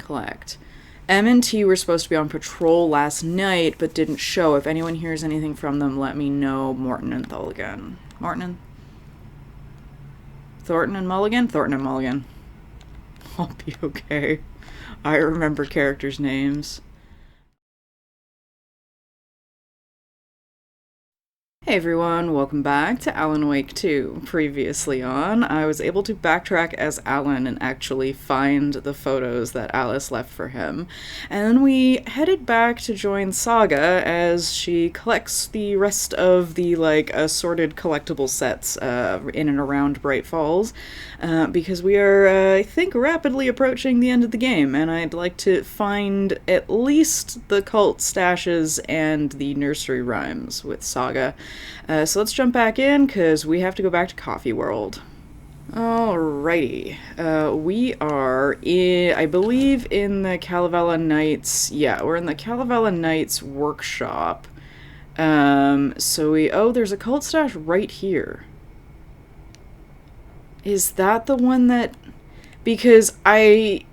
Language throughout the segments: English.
Collect. M and T were supposed to be on patrol last night, but didn't show. If anyone hears anything from them, let me know. Morton and Thornton and Mulligan? Thornton and Mulligan. I'll be okay. I remember characters' names. Hey everyone, welcome back to Alan Wake 2. Previously on, I was able to backtrack as Alan and actually find the photos that Alice left for him. And then we headed back to join Saga as she collects the rest of the, assorted collectible sets in and around Bright Falls. Because we are, I think, rapidly approaching the end of the game, and I'd like to find at least the cult stashes and the nursery rhymes with Saga. So let's jump back in, because we have to go back to Coffee World. Alrighty. We are I believe, in the Calavella Knights. Yeah, we're in the Calavella Knights workshop. There's a cult stash right here. Is that the one that... Because I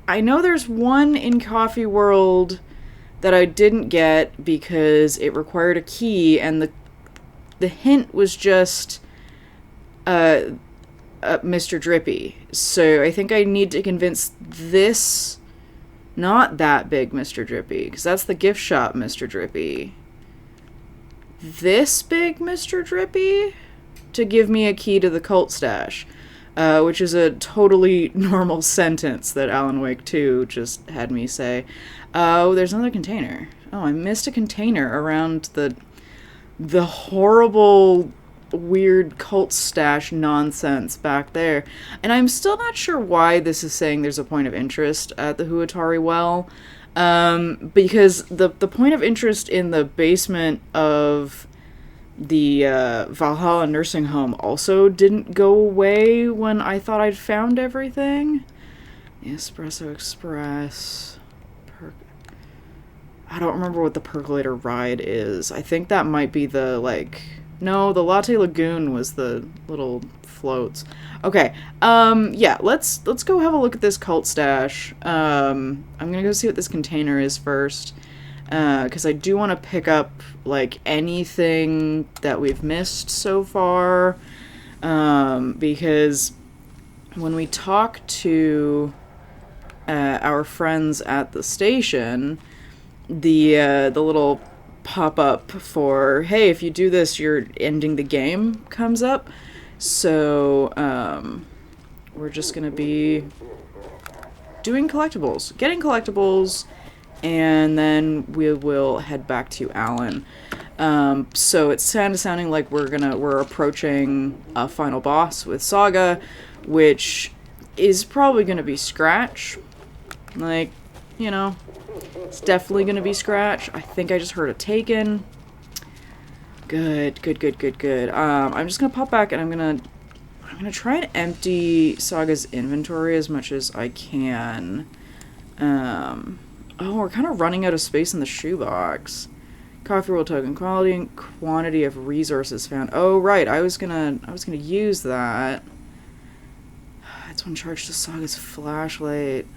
know there's one in Coffee World that I didn't get because it required a key, and the hint was just Mr. Drippy. So I think I need to convince this, not that big Mr. Drippy, because that's the gift shop Mr. Drippy. This big Mr. Drippy to give me a key to the cult stash, which is a totally normal sentence that Alan Wake 2 just had me say. Oh, there's another container. Oh, I missed a container around the horrible, weird cult stash nonsense back there. And I'm still not sure why this is saying there's a point of interest at the Huatari Well. Because the point of interest in the basement of the Valhalla nursing home also didn't go away when I thought I'd found everything. The Espresso Express. I don't remember what the percolator ride is. I think that might be the, no, the Latte Lagoon was the little floats. Okay, yeah, let's go have a look at this cult stash. I'm gonna go see what this container is first. Because I do want to pick up, anything that we've missed so far. Because when we talk to our friends at the station, the little pop-up for, hey, if you do this, you're ending the game comes up. So, we're just going to be doing collectibles, getting collectibles, and then we will head back to Alan. So it's kind of sounding like we're approaching a final boss with Saga, which is probably gonna be Scratch. It's definitely gonna be Scratch. I think I just heard a Taken. Good. I'm just gonna pop back and I'm gonna try and empty Saga's inventory as much as I can. Oh, we're kind of running out of space in the shoebox. Coffee World token, quality and quantity of resources found. Oh, right. I was gonna use that. It's one charge to Saga's flashlight.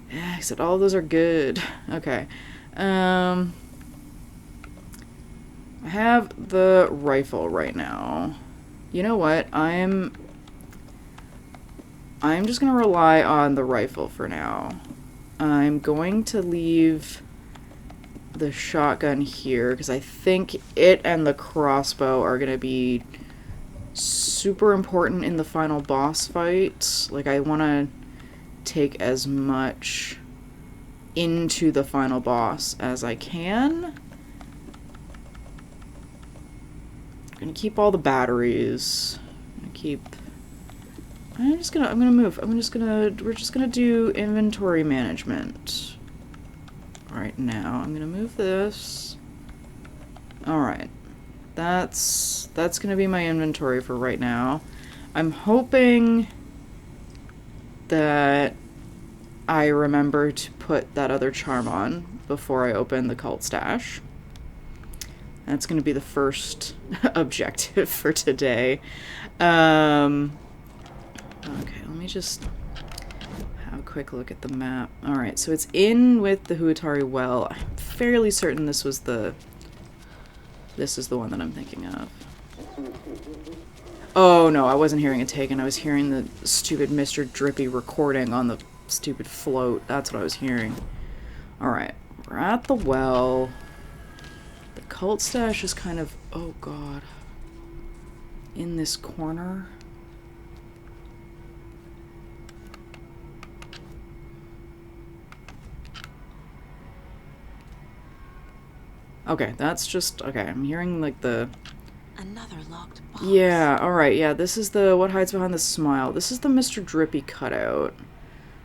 Yeah, except all of those are good. Okay. I have the rifle right now. You know what? I'm just gonna rely on the rifle for now. I'm going to leave the shotgun here because I think it and the crossbow are going to be super important in the final boss fight. I want to take as much into the final boss as I can. I'm going to keep all the batteries. We're just gonna do inventory management right now. I'm gonna move this. Alright. That's gonna be my inventory for right now. I'm hoping that I remember to put that other charm on before I open the cult stash. That's gonna be the first objective for today. Okay, let me just have a quick look at the map. Alright, so it's in with the Huatari well. I'm fairly certain this is the one that I'm thinking of. Oh no, I wasn't hearing it taken. I was hearing the stupid Mr. Drippy recording on the stupid float. That's what I was hearing. Alright, we're at the well. The cult stash is kind of, oh god, in this corner. Okay, that's just, okay, I'm hearing like the... Another locked box. Yeah, alright, yeah, this is the what hides behind the smile. This is the Mr. Drippy cutout.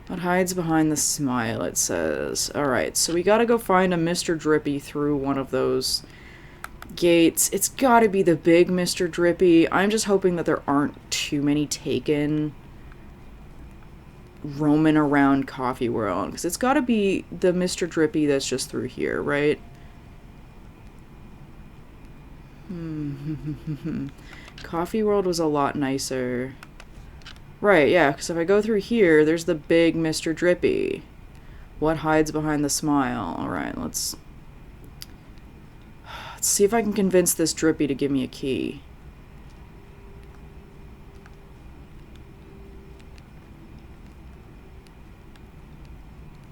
What hides behind the smile, it says. Alright, so we gotta go find a Mr. Drippy through one of those gates. It's gotta be the big Mr. Drippy. I'm just hoping that there aren't too many taken roaming around Coffee World. Because it's gotta be the Mr. Drippy that's just through here, right? Coffee World was a lot nicer. Right, yeah, because if I go through here, there's the big Mr. Drippy. What hides behind the smile? Alright, let's see if I can convince this Drippy to give me a key.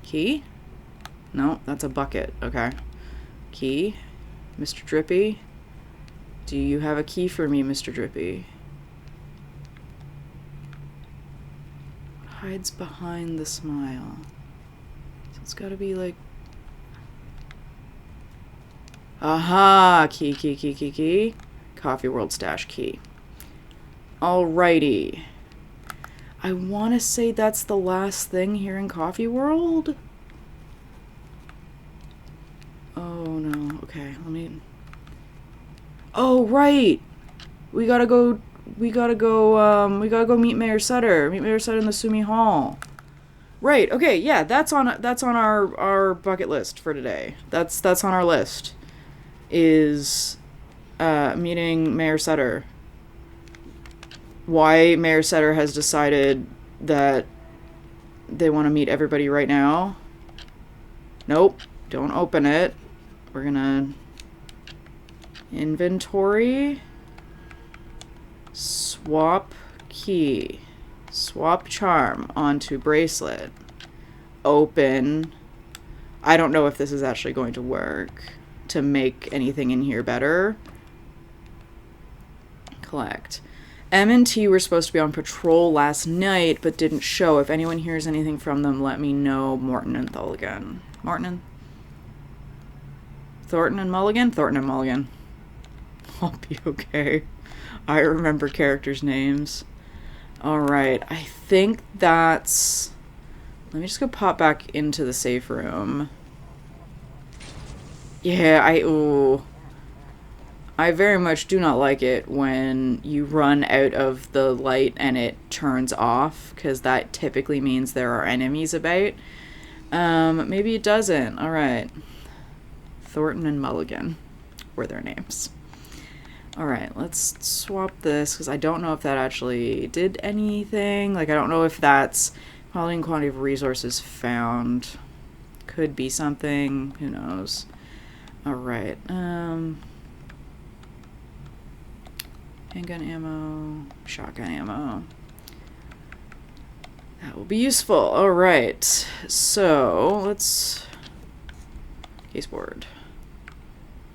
Key? No, that's a bucket. Okay. Key. Mr. Drippy. Do you have a key for me, Mr. Drippy? Hides behind the smile. So it's gotta be like... Aha! Key, key, key, key, key. Coffee World stash key. Alrighty. I want to say that's the last thing here in Coffee World. Oh no. Okay, let me... Oh, right! We gotta go meet Mayor Sutter. Meet Mayor Sutter in the Sumi Hall. Right, okay, yeah, that's on our bucket list for today. That's on our list. Is meeting Mayor Sutter. Why Mayor Sutter has decided that they want to meet everybody right now. Nope, don't open it. We're gonna inventory, swap key, swap charm onto bracelet, open. I don't know if this is actually going to work to make anything in here better. Collect. M and T were supposed to be on patrol last night, but didn't show. If anyone hears anything from them, let me know. Morton and Thornton and Mulligan? Thornton and Mulligan. I'll be okay. I remember characters' names. Alright, I think that's... Let me just go pop back into the safe room. Yeah, I very much do not like it when you run out of the light and it turns off, because that typically means there are enemies about. Maybe it doesn't. Alright. Thornton and Mulligan were their names. Alright, let's swap this, because I don't know if that actually did anything. Like, I don't know if that's quality and quantity of resources found. Could be something. Who knows? Alright, handgun ammo, shotgun ammo. That will be useful. Alright, so let's... Caseboard.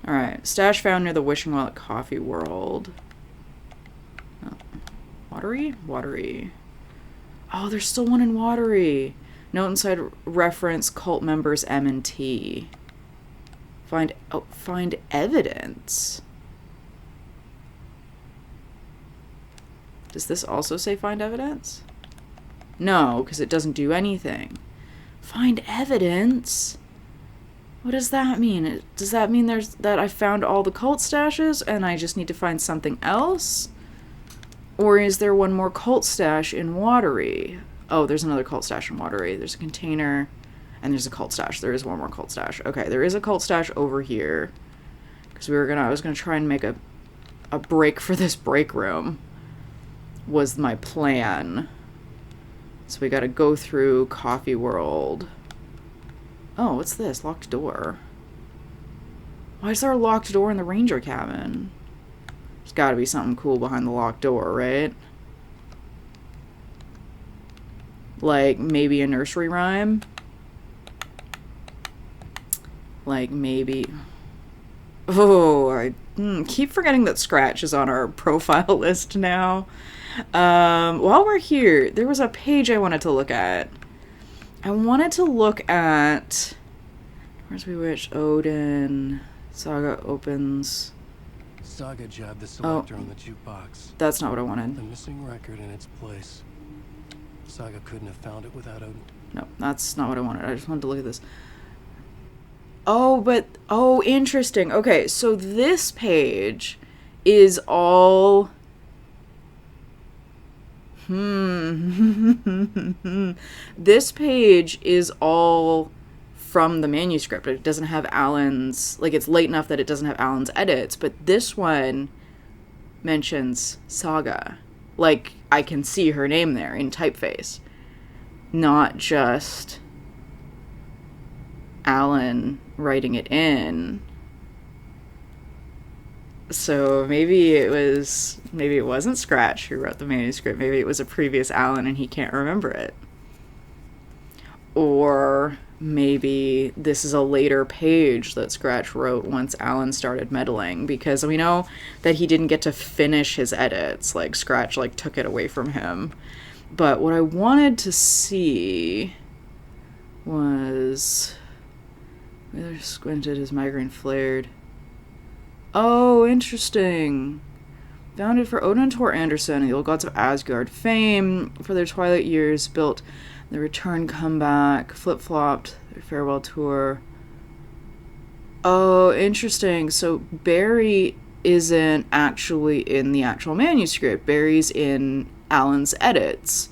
Alright, stash found near the wishing well at Coffee World. Oh. Watery? Watery. Oh, there's still one in Watery. Note inside reference cult members M and T. Find evidence. Does this also say find evidence? No, because it doesn't do anything. Find evidence? What does that mean? Does that mean that I found all the cult stashes and I just need to find something else? Or is there one more cult stash in Watery? Oh, there's another cult stash in Watery. There's a container and there's a cult stash. There is one more cult stash. Okay, there is a cult stash over here. Because I was gonna try and make a break for this break room. Was my plan. So we gotta go through Coffee World. Oh, what's this? Locked door. Why is there a locked door in the ranger cabin? There's gotta be something cool behind the locked door, right? Like, maybe a nursery rhyme? Like, maybe... Oh, I keep forgetting that Scratch is on our profile list now. While we're here, there was a page I wanted to look at. I wanted to look at... Where's Bewitched? Odin. Saga opens... Saga jabbed the selector on the jukebox. That's not what I wanted. The missing record in its place. Saga couldn't have found it without Odin. No, that's not what I wanted. I just wanted to look at this. Oh, but... Oh, interesting. Okay, so this page is all... This page is all from the manuscript. It doesn't have Alan's... Like, it's late enough that it doesn't have Alan's edits, but this one mentions Saga. Like, I can see her name there in typeface. Not just Alan writing it in. So maybe it wasn't Scratch who wrote the manuscript. Maybe it was a previous Alan and he can't remember it. Or maybe this is a later page that Scratch wrote once Alan started meddling, because we know that he didn't get to finish his edits. Like, Scratch, like, took it away from him. But what I wanted to see was... Wheeler squinted, his migraine flared. Oh, interesting. Founded for Odin and Tor Anderson, the old gods of Asgard, fame for their twilight years, built the return comeback, flip-flopped their farewell tour. Oh, interesting. So Barry isn't actually in the actual manuscript. Barry's in Alan's edits,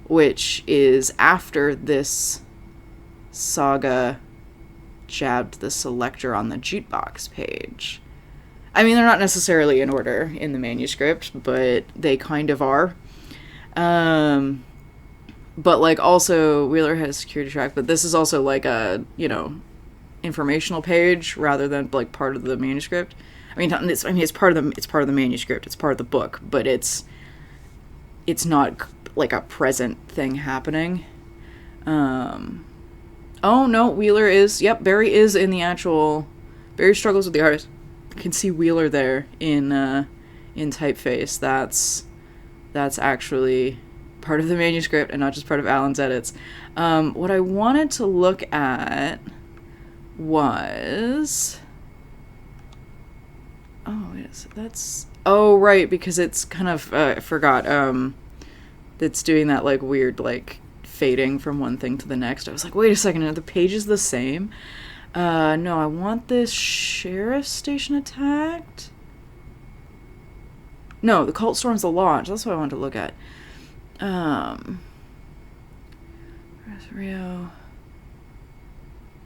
which is after this Saga jabbed the selector on the jukebox page. I mean, they're not necessarily in order in the manuscript, but they kind of are. But, like, also, Wheeler has security track, but this is also, like, a, you know, informational page rather than, like, part of the manuscript. It's part of the manuscript, it's part of the book, but it's not, like, a present thing happening. Oh, no, Wheeler is... Yep, Barry is in the actual... Barry struggles with the artist. You can see Wheeler there in typeface. That's actually part of the manuscript and not just part of Alan's edits. What I wanted to look at was... Oh, yes, that's... Oh, right, because it's kind of... I forgot. It's doing that, like, weird, like... fading from one thing to the next. I was like, wait a second, are the pages the same? No, I want this sheriff station attacked. No, the cult storms the lodge. That's what I wanted to look at. Rio,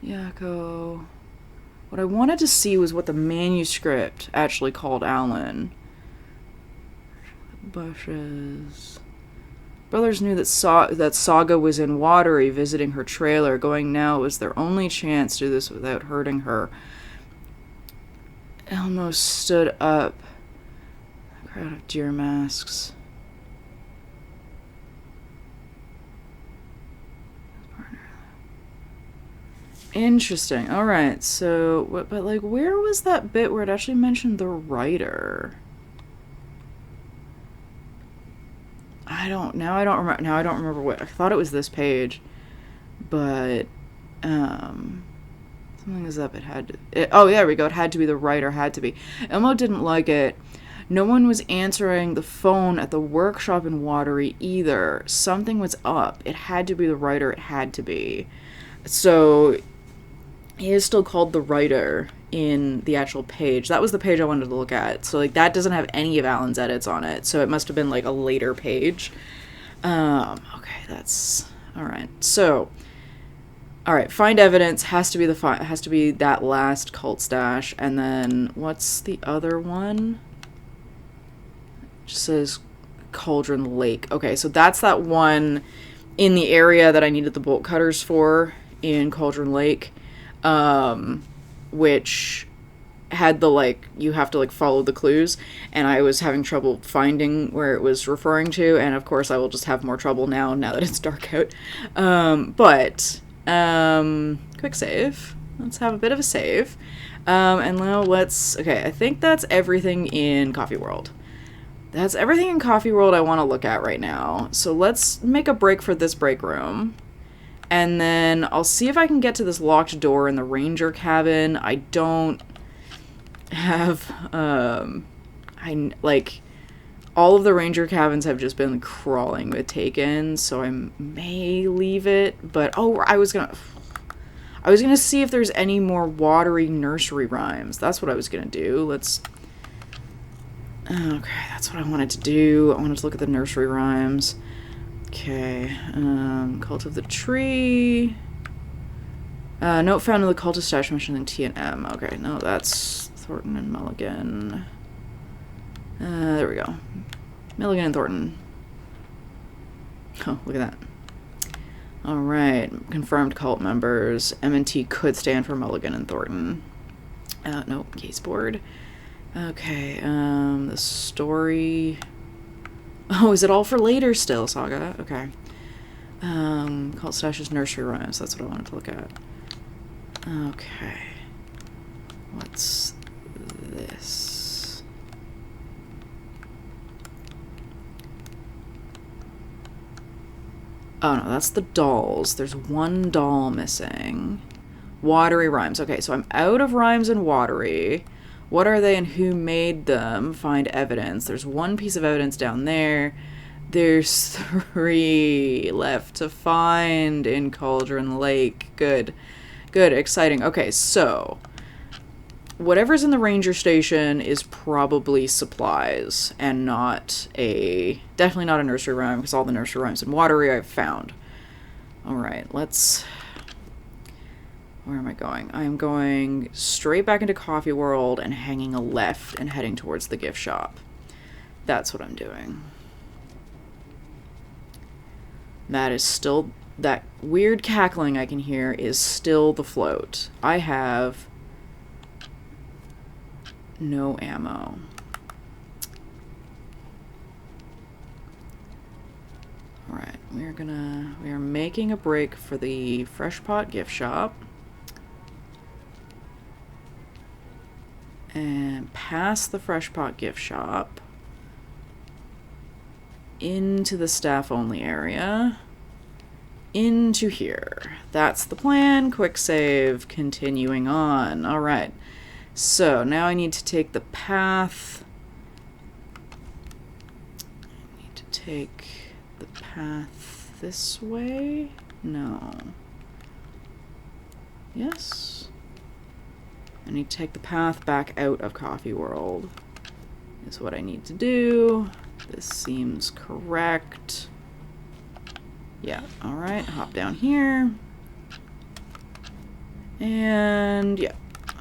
Yako. What I wanted to see was what the manuscript actually called Alan. Bushes. Brothers knew that Saga was in Watery, visiting her trailer. Going now was their only chance to do this without hurting her. Elmo stood up. A crowd of deer masks. Interesting. Alright, so... But, like, where was that bit where it actually mentioned the writer? I don't remember what. I thought it was this page, but something is up. It had to. Oh, yeah, there we go. It had to be the writer. Had to be. Elmo didn't like it. No one was answering the phone at the workshop in Watery either. Something was up. It had to be the writer. It had to be. So he is still called the writer in the actual page. That was the page I wanted to look at. So, like, that doesn't have any of Alan's edits on it. So it must have been, like, a later page. Okay, that's... Alright, so... Alright, find evidence. Has to be has to be that last cult stash. And then, what's the other one? It just says Cauldron Lake. Okay, so that's that one in the area that I needed the bolt cutters for in Cauldron Lake, which had the, like, you have to, like, follow the clues, and I was having trouble finding where it was referring to, and of course I will just have more trouble now that it's dark out. Quick save. Let's have a bit of a save. And now okay, I think that's everything in Coffee World. That's everything in Coffee World I want to look at right now. So let's make a break for this break room. And then I'll see if I can get to this locked door in the ranger cabin. I don't have, all of the ranger cabins have just been crawling with take-ins, so I may leave it. But, I was gonna see if there's any more watery nursery rhymes. That's what I was gonna do. Okay, that's what I wanted to do. I wanted to look at the nursery rhymes. Okay, Cult of the Tree. Note found in the Cult of Stash mission in T&M. Okay, no, that's Thornton and Mulligan. There we go. Milligan and Thornton. Oh, look at that. Alright, confirmed cult members. M&T could stand for Mulligan and Thornton. Nope, case board. Okay, the story... Oh, is it all for later still, Saga? Okay. Cult Stash's nursery rhymes, that's what I wanted to look at. Okay. What's this? Oh no, that's the dolls. There's one doll missing. Watery rhymes. Okay, so I'm out of rhymes and watery. What are they and who made them? Find evidence. There's one piece of evidence down there. There's 3 left to find in Cauldron Lake. Good. Good, exciting. Okay, so whatever's in the ranger station is probably supplies and definitely not a nursery rhyme, because all the nursery rhymes in watery I've found. Alright, where am I going? I am going straight back into Coffee World and hanging a left and heading towards the gift shop. That's what I'm doing. That is still... That weird cackling I can hear is still the float. I have no ammo. Alright, we are making a break for the Fresh Pot gift shop. And past the Fresh Pot gift shop into the staff only area, into here. That's the plan. Quick save, continuing on. Alright, so now I need to take the path. I need to take the path this way? No. Yes? I need to take the path back out of Coffee World, is what I need to do. This seems correct. Yeah, alright, hop down here. And, yeah.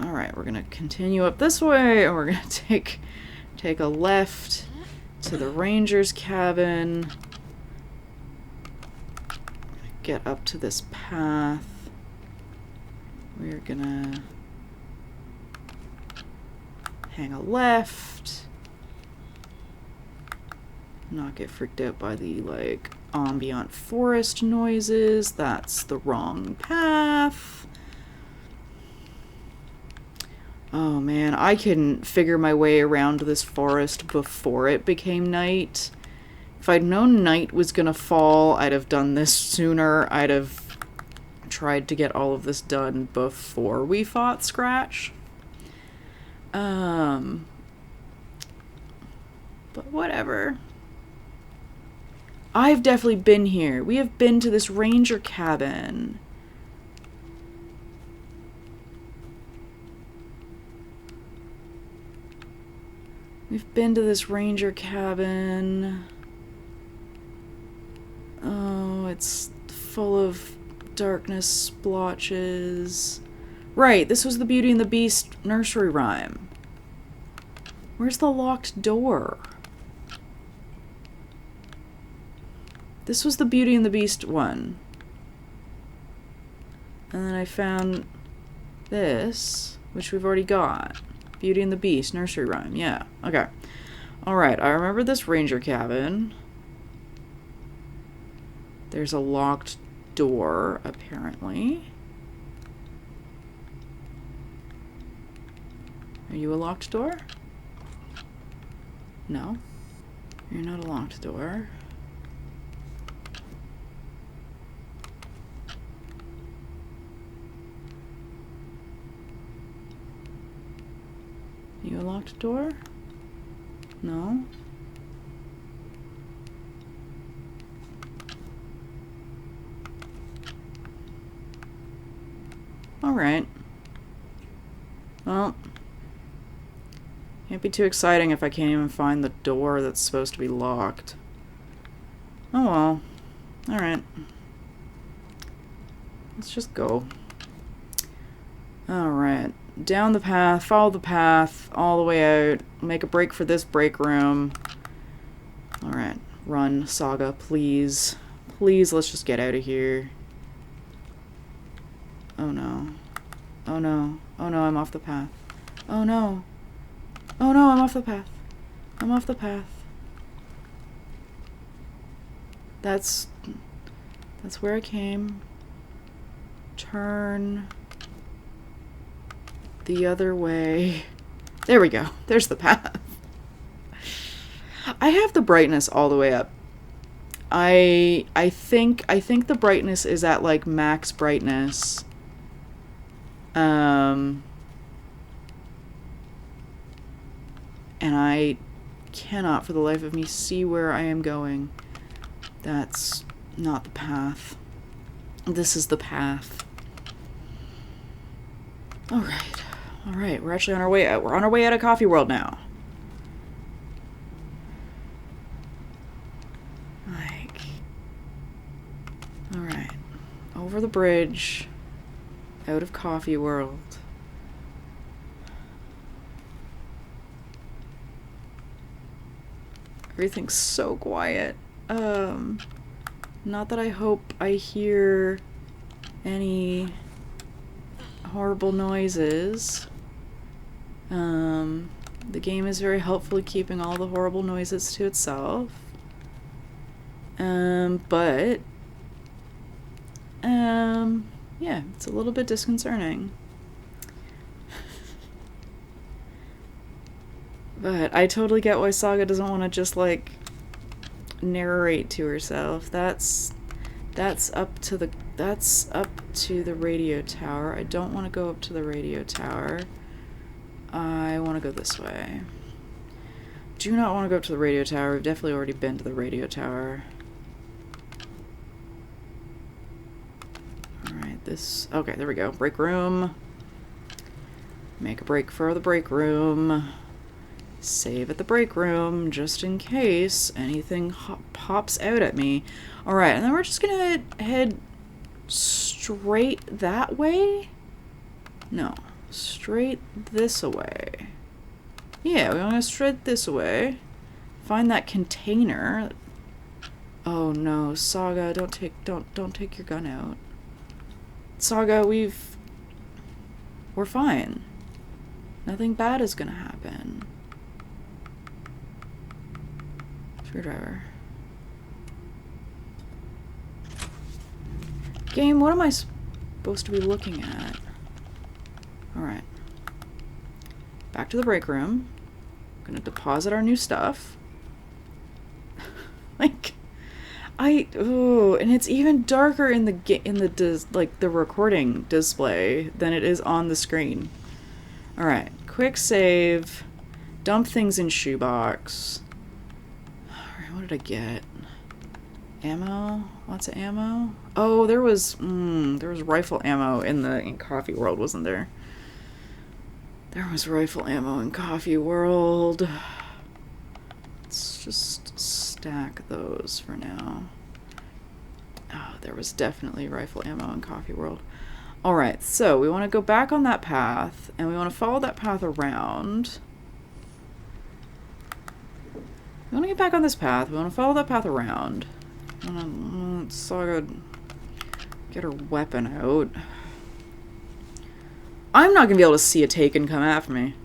Alright, we're gonna continue up this way, and we're gonna take a left to the ranger's cabin. Get up to this path. We're gonna hang a left. Not get freaked out by the, like, ambient forest noises. That's the wrong path. Oh man, I couldn't figure my way around this forest before it became night. If I'd known night was gonna fall, I'd have done this sooner. I'd have tried to get all of this done before we fought Scratch. But whatever. I've definitely been here. We have been to this ranger cabin. We've been to this ranger cabin. Oh, it's full of darkness splotches. Right, this was the Beauty and the Beast nursery rhyme. Where's the locked door? This was the Beauty and the Beast one. And then I found this, which we've already got. Beauty and the Beast, nursery rhyme. Yeah, okay. Alright, I remember this ranger cabin. There's a locked door, apparently. Are you a locked door? No. You're not a locked door. You a locked door? No. Alright. Well, can't be too exciting if I can't even find the door that's supposed to be locked. Oh well. Alright. Let's just go. Alright. Down the path, follow the path, all the way out. Make a break for this break room. Alright. Run, Saga, please. Please, let's just get out of here. Oh no. Oh no. Oh no, I'm off the path. Oh no. Oh no, I'm off the path. I'm off the path. That's where I came. Turn the other way. There we go. There's the path. I have the brightness all the way up. I think the brightness is at like max brightness. And I cannot for the life of me see where I am going. That's not the path. This is the path. Alright. Alright, we're actually on our way out. We're on our way out of Coffee World now. Like. Alright. Over the bridge. Out of Coffee World. Everything's so quiet. Not that I hope I hear any horrible noises. The game is very helpful at keeping all the horrible noises to itself. But yeah, it's a little bit disconcerting. But I totally get why Saga doesn't want to just, like, narrate to herself. That's up to the radio tower. I don't want to go up to the radio tower. I want to go this way. Do not want to go up to the radio tower. We've definitely already been to the radio tower. Alright, this... Okay, there we go. Break room. Make a break for the break room. Save at the break room, just in case anything pops out at me. Alright, and then we're just gonna head straight that way? No, straight this way. Yeah, we want to go straight this way. Find that container. Oh no, Saga, don't take your gun out. Saga, we're fine. Nothing bad is gonna happen. Screwdriver. Game, what am I supposed to be looking at? Alright. Back to the break room. Gonna deposit our new stuff. Like, and it's even darker in the recording display than it is on the screen. Alright, quick save. Dump things in shoebox. Alright, what did I get? Ammo? Lots of ammo? Oh, there was rifle ammo in Coffee World, wasn't there? There was rifle ammo in Coffee World. Let's just stack those for now. Oh, there was definitely rifle ammo in Coffee World. Alright, so we want to go back on that path, and we want to follow that path around. We want to get back on this path. We want to follow that path around. Saga get her weapon out. I'm not gonna be able to see a Taken come after me.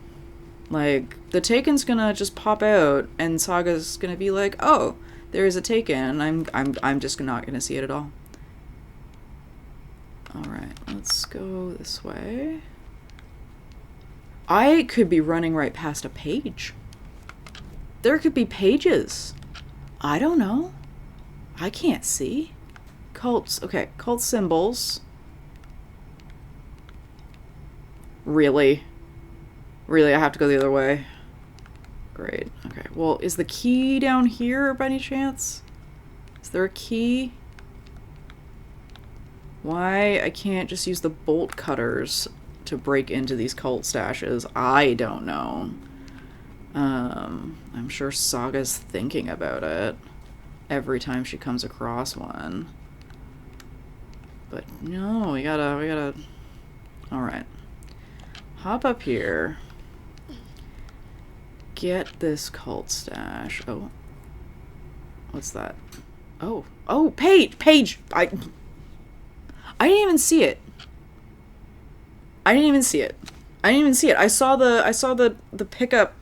Like, the Taken's gonna just pop out, and Saga's gonna be like, "Oh, there is a Taken." I'm just not gonna see it at all. All right, let's go this way. I could be running right past a page. There could be pages. I don't know. I can't see. Cults. Okay, cult symbols. Really? Really, I have to go the other way. Great. Okay, well, is the key down here by any chance? Is there a key? Why I can't just use the bolt cutters to break into these cult stashes, I don't know. I'm sure Saga's thinking about it every time she comes across one. But no, we gotta... Alright. Hop up here. Get this cult stash. Oh. What's that? Oh. Oh, Paige! I didn't even see it. I didn't even see it. I saw the pickup.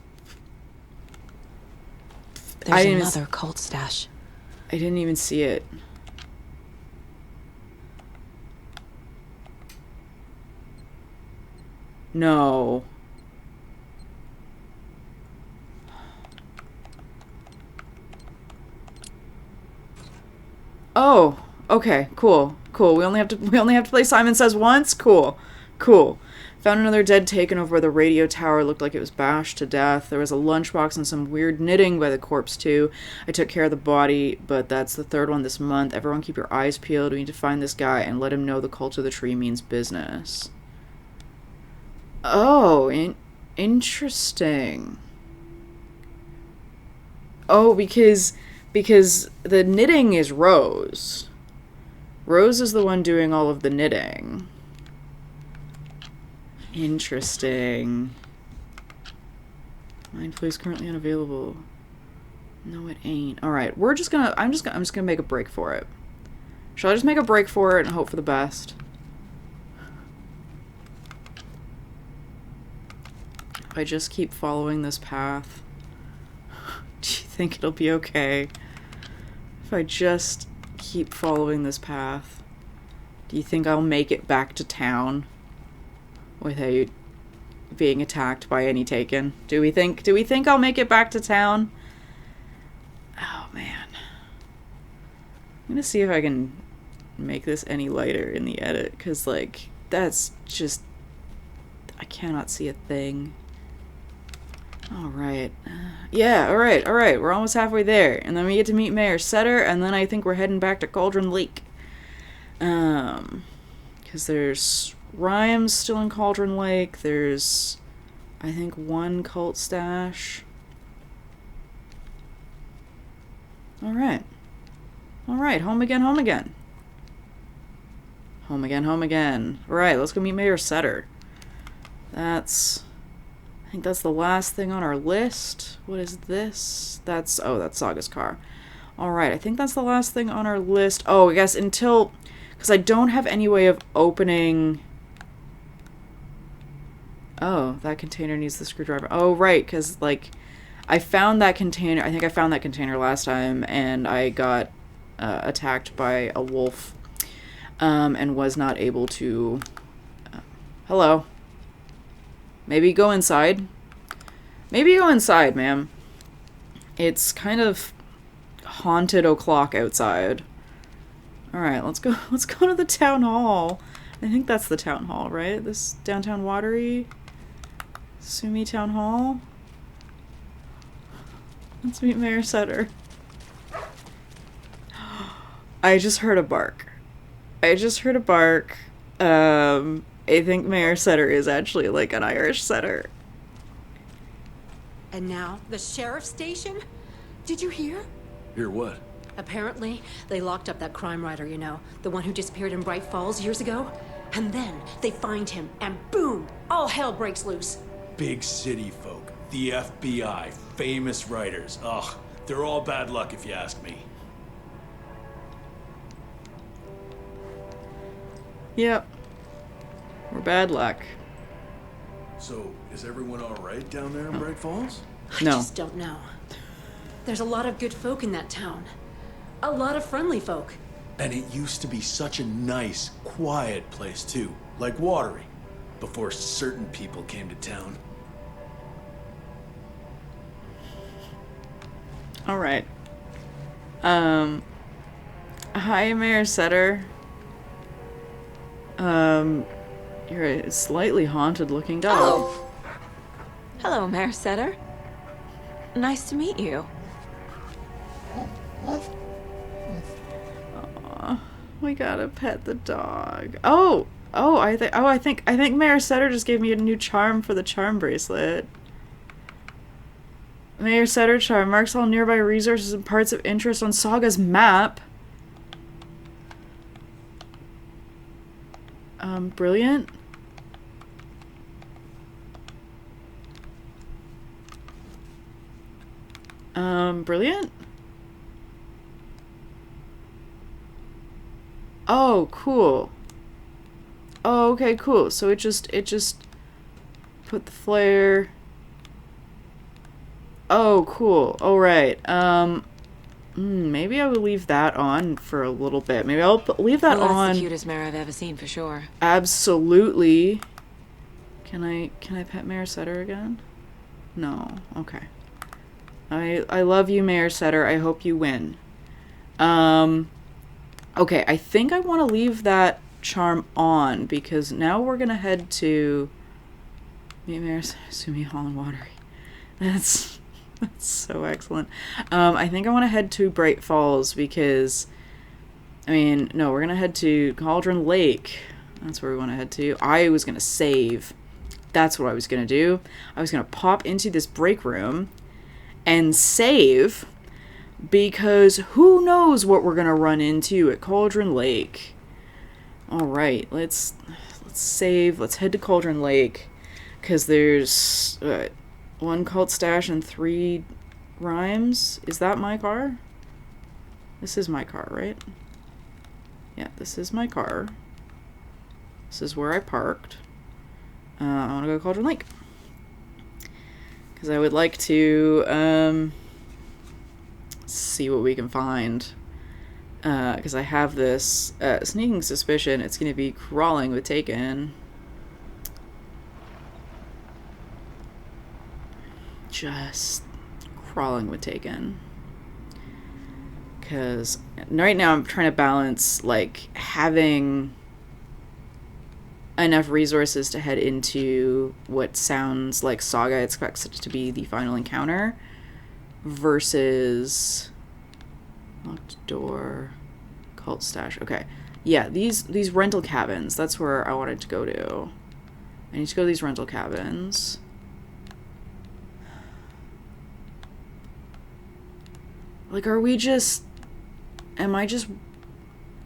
There's another cult stash. I didn't even see it. No. Oh, okay, cool. We only have to play Simon Says once? Cool. Found another dead Taken over where the radio tower looked like it was bashed to death. There was a lunchbox and some weird knitting by the corpse, too. I took care of the body, but that's the third one this month. Everyone keep your eyes peeled. We need to find this guy and let him know the cult of the tree means business. Oh, interesting. Oh, because the knitting is Rose. Rose is the one doing all of the knitting. Interesting. Mind Flay's currently unavailable. No, it ain't. Alright, I'm just gonna make a break for it. Shall I just make a break for it and hope for the best? If I just keep following this path, do you think it'll be okay? If I just keep following this path, do you think I'll make it back to town without being attacked by any Taken? Do we think I'll make it back to town? Oh man. I'm gonna see if I can make this any lighter in the edit, because like that's just, I cannot see a thing. Alright. Yeah, alright. We're almost halfway there. And then we get to meet Mayor Setter, and then I think we're heading back to Cauldron Lake. Because there's Rhymes still in Cauldron Lake. There's, I think, one cult stash. Alright. Home again. Alright, let's go meet Mayor Setter. I think that's the last thing on our list. What is this? That's Saga's car. Alright, I think that's the last thing on our list. Oh, I guess because I don't have any way of opening... Oh, that container needs the screwdriver. Oh, right, because, like, I found that container... I think I found that container last time, and I got attacked by a wolf, and was not able to... hello. Maybe go inside. Ma'am. It's kind of haunted o'clock outside. Alright, let's go to the town hall. I think that's the town hall, right? This downtown Watery Sumi Town Hall. Let's meet Mayor Setter. I just heard a bark. I think Mayor Setter is actually like an Irish setter. And now, the sheriff's station? Did you hear? Hear what? Apparently, they locked up that crime writer, you know, the one who disappeared in Bright Falls years ago. And then they find him, and boom, all hell breaks loose. Big city folk, the FBI, famous writers. Ugh, they're all bad luck if you ask me. Yep. We're bad luck. So, is everyone alright down there in Bright Falls? I No. just don't know. There's a lot of good folk in that town. A lot of friendly folk. And it used to be such a nice, quiet place, too. Like Watery. Before certain people came to town. Alright. Hi, Mayor Setter. You're a slightly haunted looking dog. Oh. Hello, Mayor Setter. Nice to meet you. Aw, we gotta pet the dog. I think Mayor Setter just gave me a new charm for the charm bracelet. Mayor Setter charm marks all nearby resources and parts of interest on Saga's map. Brilliant. Brilliant? Oh, cool. Oh, okay, cool. So it just put the flare. Oh, cool. All right. Maybe I will leave that on for a little bit. Maybe I'll leave that Well, that's on. the cutest mare I've ever seen, for sure. Absolutely. Can I pet Mayor Setter again? No. Okay. I love you, Mayor Setter. I hope you win. Okay, I think I want to leave that charm on because now we're gonna head to Mayor Sumi Hall and Watery. That's so excellent. I think I want to head to Bright Falls because, we're gonna head to Cauldron Lake. That's where we want to head to. I was gonna save. That's what I was gonna do. I was gonna pop into this break room and save because who knows what we're gonna run into at Cauldron Lake. All right, let's save. Let's head to Cauldron Lake because there's one cult stash and 3 rhymes. Is that my car? This is my car, right? Yeah, this is my car. This is where I parked. I want to go to Cauldron Lake because I would like to see what we can find. Because I have this sneaking suspicion it's going to be crawling with Taken. Just crawling with Taken. Because right now I'm trying to balance, like, having enough resources to head into what sounds like Saga expects it to be the final encounter versus locked door, cult stash. Okay. Yeah, these rental cabins, that's where I wanted to go to. I need to go to these rental cabins. Like, am I just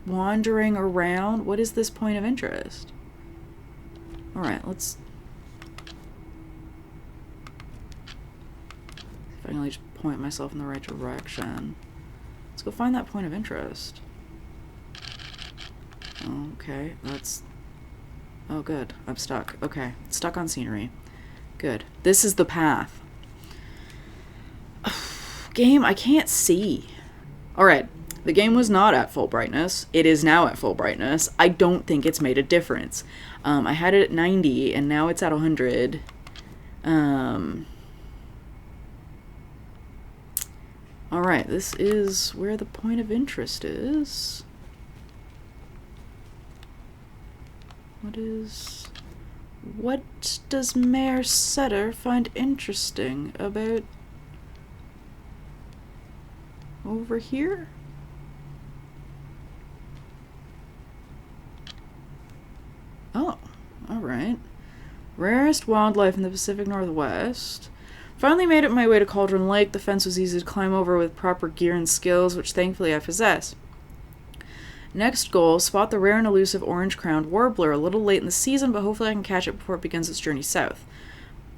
wandering around? What is this point of interest? Alright, let's... if I can at least point myself in the right direction. Let's go find that point of interest. Okay, that's... oh, good. I'm stuck. Okay, stuck on scenery. Good. This is the path. Game, I can't see. Alright, the game was not at full brightness. It is now at full brightness. I don't think it's made a difference. I had it at 90, and now it's at 100. Alright, this is where the point of interest is. What does Mayor Setter find interesting about over here? Oh, alright. Rarest wildlife in the Pacific Northwest. Finally made it my way to Cauldron Lake. The fence was easy to climb over with proper gear and skills, which thankfully I possess. Next goal, spot the rare and elusive orange-crowned warbler. A little late in the season, but hopefully I can catch it before it begins its journey south.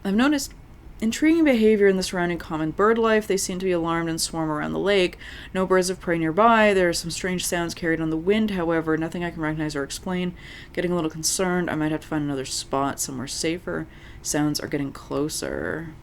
I've noticed Intriguing behavior in the surrounding common bird life. They seem to be alarmed and swarm around the lake. No birds of prey nearby. There are some strange sounds carried on the wind, however. Nothing I can recognize or explain. Getting a little concerned. I might have to find another spot somewhere safer. Sounds are getting closer.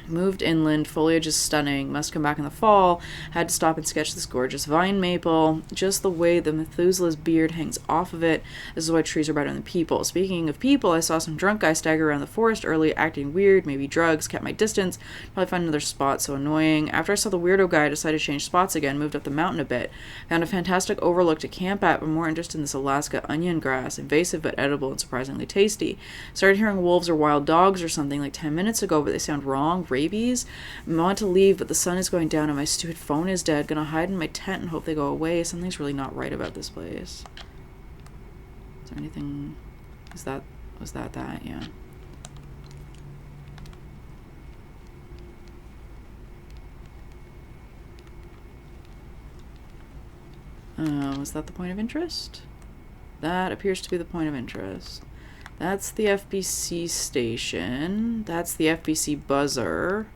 Moved inland, foliage is stunning, must come back in the fall, had to stop and sketch this gorgeous vine maple, just the way the Methuselah's beard hangs off of it. This is why trees are better than people. Speaking of people, I saw some drunk guy stagger around the forest early, acting weird, maybe drugs, kept my distance, probably find another spot, so annoying. After I saw the weirdo guy, I decided to change spots again, moved up the mountain a bit, found a fantastic overlook to camp at, but more interested in this Alaska onion grass, invasive but edible and surprisingly tasty. Started hearing wolves or wild dogs or something like 10 minutes ago, but they sound wrong. Rabies. I want to leave, but the sun is going down and my stupid phone is dead. Gonna hide in my tent and hope they go away. Something's really not right about this place. Is there anything? Was that yeah. Was that the point of interest? That appears to be the point of interest. That's the FBC station. That's the FBC buzzer.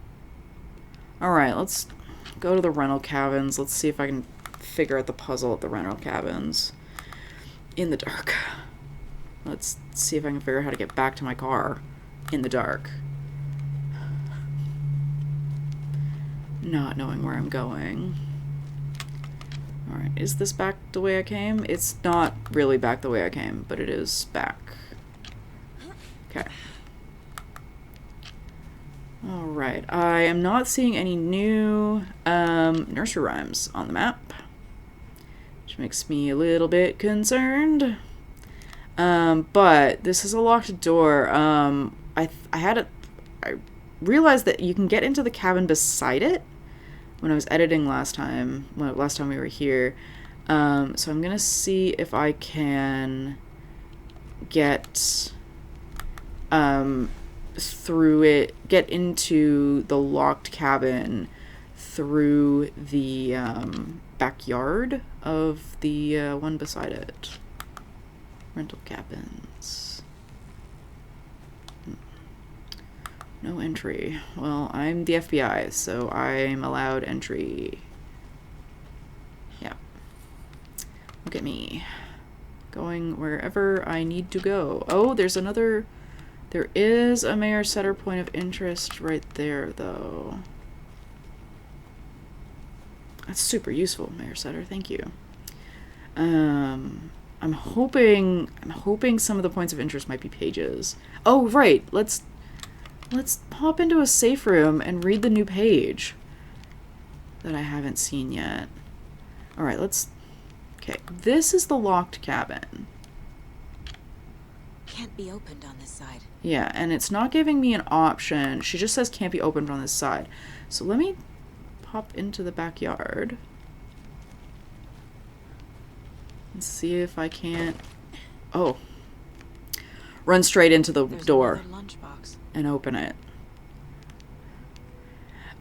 Alright, let's go to the rental cabins. Let's see if I can figure out the puzzle at the rental cabins. In the dark. Let's see if I can figure out how to get back to my car. In the dark. Not knowing where I'm going. Alright, is this back the way I came? It's not really back the way I came, but it is back. Okay. Alright, I am not seeing any new nursery rhymes on the map, which makes me a little bit concerned. But this is a locked door. I realized that you can get into the cabin beside it when I was editing last time we were here. So I'm gonna see if I can get through it, get into the locked cabin through the backyard of the one beside it. Rental cabins. No entry. Well, I'm the FBI, so I'm allowed entry. Yeah. Look at me. Going wherever I need to go. Oh, there is a Mayor Setter point of interest right there, though. That's super useful, Mayor Setter. Thank you. I'm hoping some of the points of interest might be pages. Oh, right. Let's hop into a safe room and read the new page that I haven't seen yet. All right, okay, this is the locked cabin. Can't be opened on this side. Yeah, and it's not giving me an option. She just says can't be opened on this side. So let me pop into the backyard and see if I can't... Oh. Run straight into the door and open it.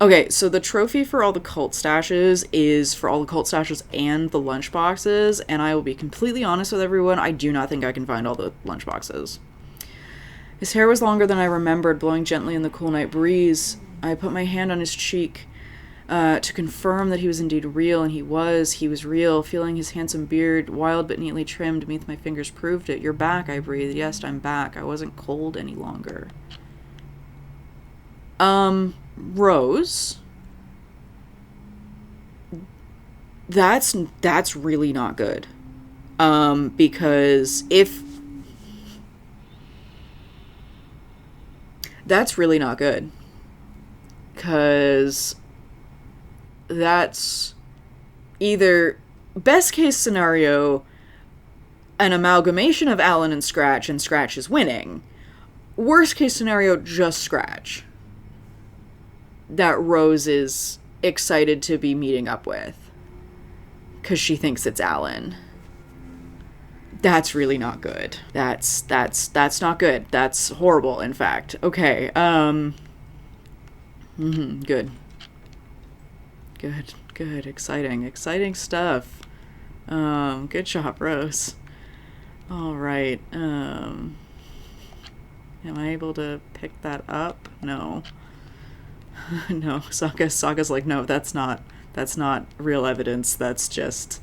Okay, so the trophy for all the cult stashes is for all the cult stashes and the lunch boxes, and I will be completely honest with everyone, I do not think I can find all the lunch boxes. His hair was longer than I remembered, blowing gently in the cool night breeze. I put my hand on his cheek to confirm that he was indeed real, and he was real. Feeling his handsome beard, wild but neatly trimmed beneath my fingers, proved it. You're back, I breathed. Yes, I'm back. I wasn't cold any longer. Rose. That's really not good. Because if... That's really not good. Because that's either, best case scenario, an amalgamation of Alan and Scratch is winning. Worst case scenario, just Scratch. That Rose is excited to be meeting up with. Because she thinks it's Alan. That's really not good. That's not good. That's horrible, in fact. Okay, good. Good. Exciting stuff. Good job, Rose. Alright, yeah, Am I able to pick that up? No. No, Saga's like, no, that's not real evidence. That's just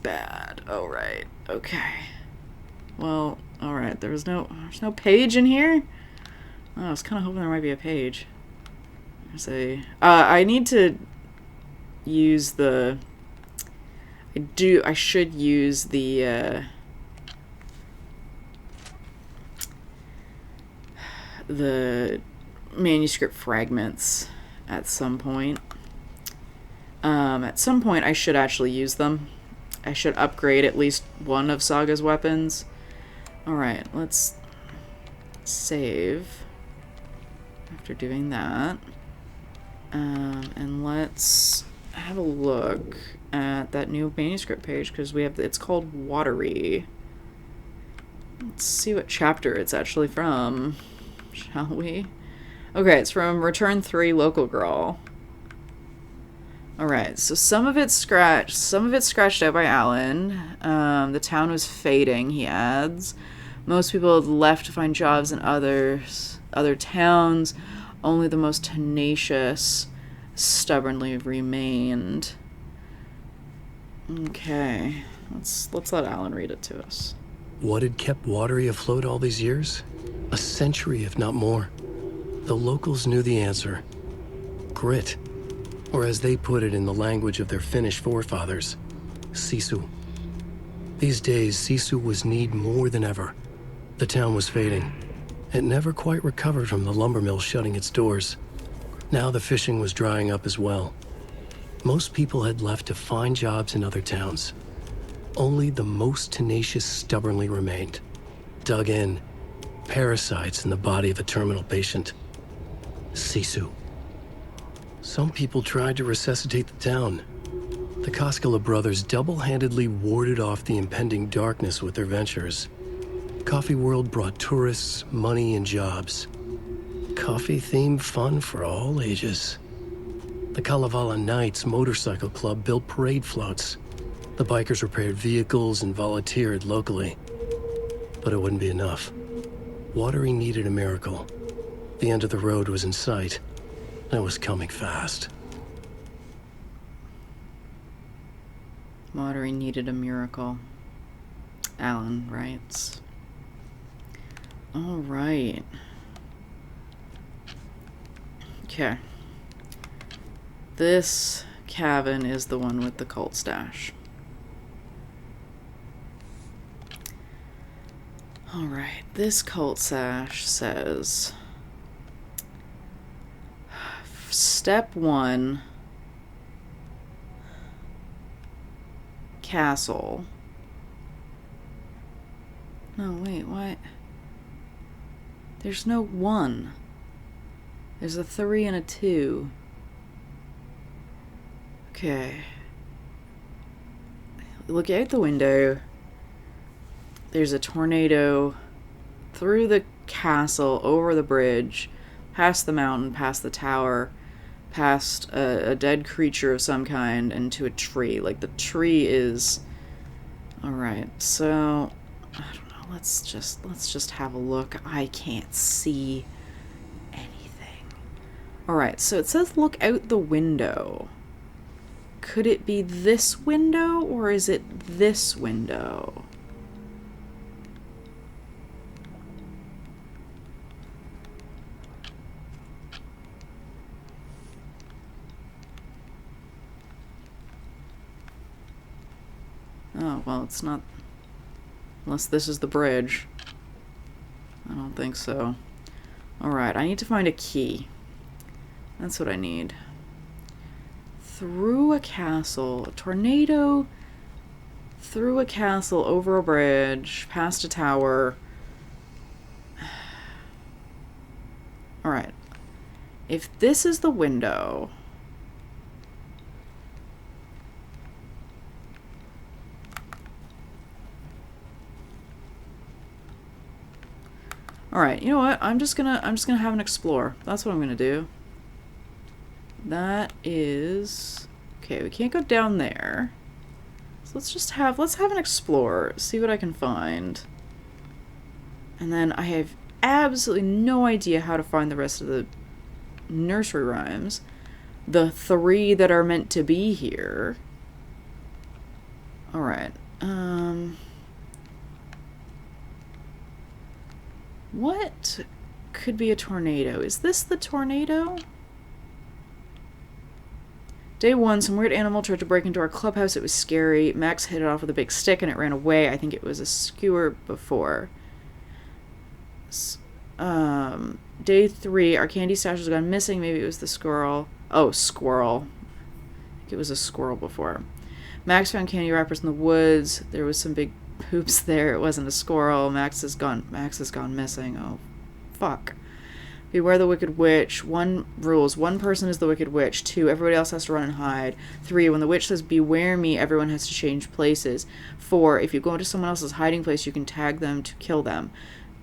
bad. Oh, right. Okay. Well, all right. There's no page in here. Oh, I was kind of hoping there might be a page. I need to use the. I should use the manuscript fragments at some point. At some point, I should actually use them. I should upgrade at least one of Saga's weapons. Alright, let's save after doing that. And let's have a look at that new manuscript page, because it's called Watery. Let's see what chapter it's actually from, shall we? Okay, it's from Return 3 Local Girl. Alright, so some of it's scratched out by Alan. The town was fading, he adds. Most people had left to find jobs in other towns. Only the most tenacious stubbornly remained. Okay, let's let Alan read it to us. What had kept Watery afloat all these years? A century, if not more. The locals knew the answer. Grit. Or as they put it in the language of their Finnish forefathers, sisu. These days, sisu was needed more than ever. The town was fading. It never quite recovered from the lumber mill shutting its doors. Now the fishing was drying up as well. Most people had left to find jobs in other towns. Only the most tenacious stubbornly remained. Dug in, parasites in the body of a terminal patient. Sisu. Some people tried to resuscitate the town. The Koskela brothers double-handedly warded off the impending darkness with their ventures. Coffee World brought tourists, money, and jobs. Coffee-themed fun for all ages. The Kalevala Knights Motorcycle Club built parade floats. The bikers repaired vehicles and volunteered locally. But it wouldn't be enough. Watery needed a miracle. The end of the road was in sight. It was coming fast. Watery needed a miracle. Alan writes. All right. Okay. This cabin is the one with the cult stash. All right. This cult stash says, Step 1, castle. No, wait, what? There's no 1. There's a 3 and a 2. Okay. Look out the window. There's a tornado through the castle, over the bridge, past the mountain, past the tower, past a dead creature of some kind, and to a tree. Like, the tree is... Alright, so... I don't know, let's just have a look. I can't see anything. Alright, so it says look out the window. Could it be this window, or is it this window? Oh, well, it's not... Unless this is the bridge. I don't think so. Alright, I need to find a key. That's what I need. Through a castle. A tornado. Through a castle, over a bridge, past a tower. Alright. If this is the window... Alright, you know what? I'm just gonna have an explore. That's what I'm gonna do. That is... Okay, we can't go down there. So let's have an explore. See what I can find. And then I have absolutely no idea how to find the rest of the nursery rhymes. The 3 that are meant to be here. Alright. What could be a tornado? Is this the tornado? Day 1, some weird animal tried to break into our clubhouse. It was scary. Max hit it off with a big stick and it ran away. I think it was a skewer before. Day 3, our candy stash has gone missing. Maybe it was the squirrel. Oh, squirrel. I think it was a squirrel before. Max found candy wrappers in the woods. There was some big poops there. It wasn't a squirrel. Max has gone missing. Oh, fuck. Beware the wicked witch. 1 rules. 1 person is the wicked witch. 2, everybody else has to run and hide. 3, when the witch says beware me, everyone has to change places. 4, if you go into someone else's hiding place, you can tag them to kill them.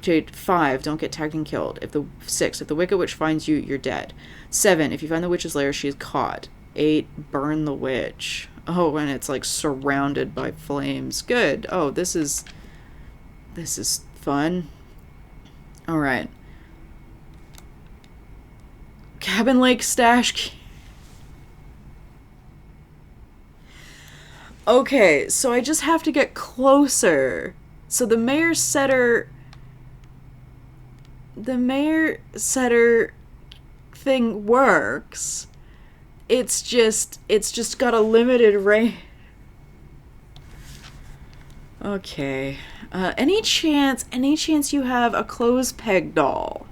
5, don't get tagged and killed. 6, if the wicked witch finds you, you're dead. 7, if you find the witch's lair, she is caught. 8, burn the witch. Oh, and it's like surrounded by flames. Good. Oh, this is fun. All right. Cabin Lake stash key. Okay, so I just have to get closer. So the mayor setter thing works. It's just got a limited range. Okay. Any chance you have a clothes peg doll?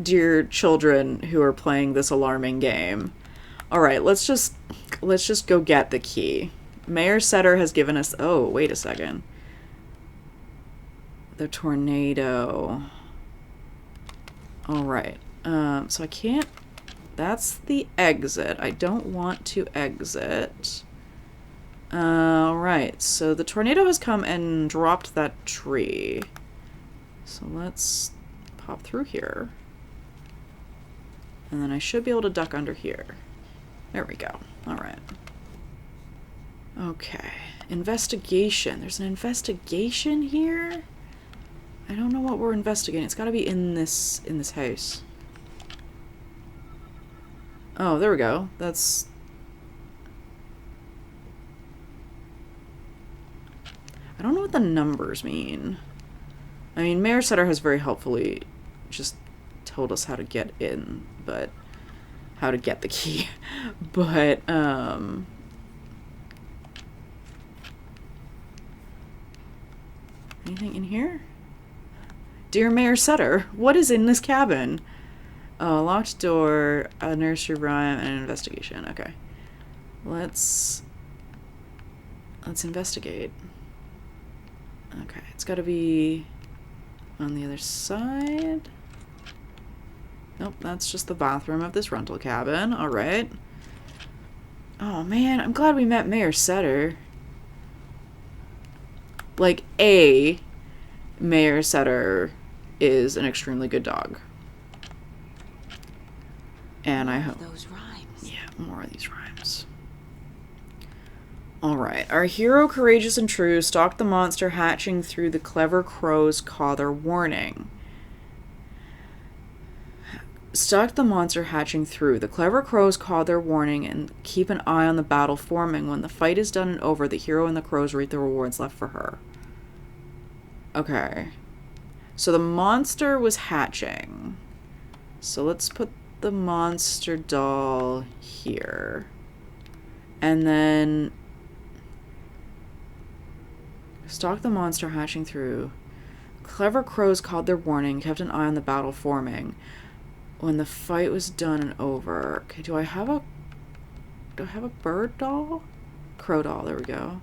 Dear children who are playing this alarming game. Alright, let's just go get the key. Mayor Setter has given us... Oh, wait a second. The tornado. Alright. So I can't... That's the exit. I don't want to exit. Alright, so the tornado has come and dropped that tree. So let's pop through here. And then I should be able to duck under here. There we go. Alright. Okay. Investigation. There's an investigation here? I don't know what we're investigating. It's gotta be in this house. Oh, there we go. That's... I don't know what the numbers mean. I mean, Mayor Sutter has very helpfully just told us how to get in, but... how to get the key. But, anything in here? Dear Mayor Sutter, what is in this cabin? Oh, a locked door, a nursery rhyme, and an investigation. Okay. Let's investigate. Okay, it's gotta be on the other side. Nope, that's just the bathroom of this rental cabin. Alright. Oh man, I'm glad we met Mayor Sutter. Like, Mayor Sutter is an extremely good dog. And I hope... Those rhymes. Yeah, more of these rhymes. Alright. Our hero, courageous and true, stalked the monster hatching through the clever crow's caller warning. Stalked the monster hatching through. The clever crows call their warning and keep an eye on the battle forming. When the fight is done and over, the hero and the crows reap the rewards left for her. Okay. So the monster was hatching. So let's put the monster doll here. And then... stalk the monster hatching through. Clever crows called their warning, kept an eye on the battle forming. When the fight was done and over. Okay, do I have a bird doll? Crow doll, there we go.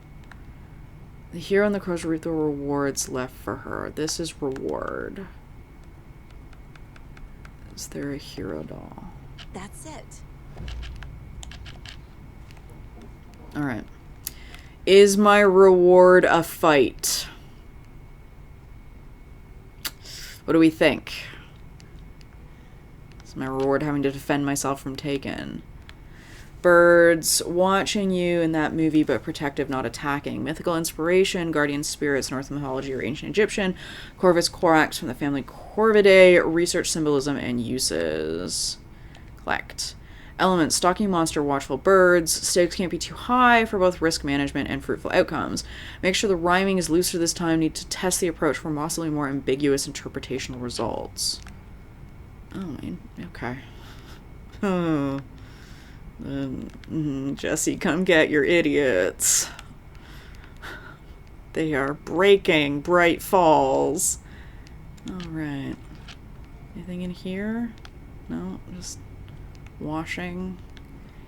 The hero and the crows reap the rewards left for her. This is reward. Is there a hero doll? That's it. Alright. Is my reward a fight? What do we think? Is my reward having to defend myself from taken? birds watching you in that movie, but protective, not attacking. Mythical inspiration, guardian spirits, Norse mythology or ancient Egyptian. Corvus corax from the family Corvidae. Research symbolism and uses. Collect. Elements, stalking monster, watchful birds. Stakes can't be too high for both risk management and fruitful outcomes. Make sure the rhyming is looser this time. Need to test the approach for possibly more ambiguous interpretational results. Oh, okay. Jesse, come get your idiots. They are breaking Bright Falls. Alright. Anything in here? No, just washing.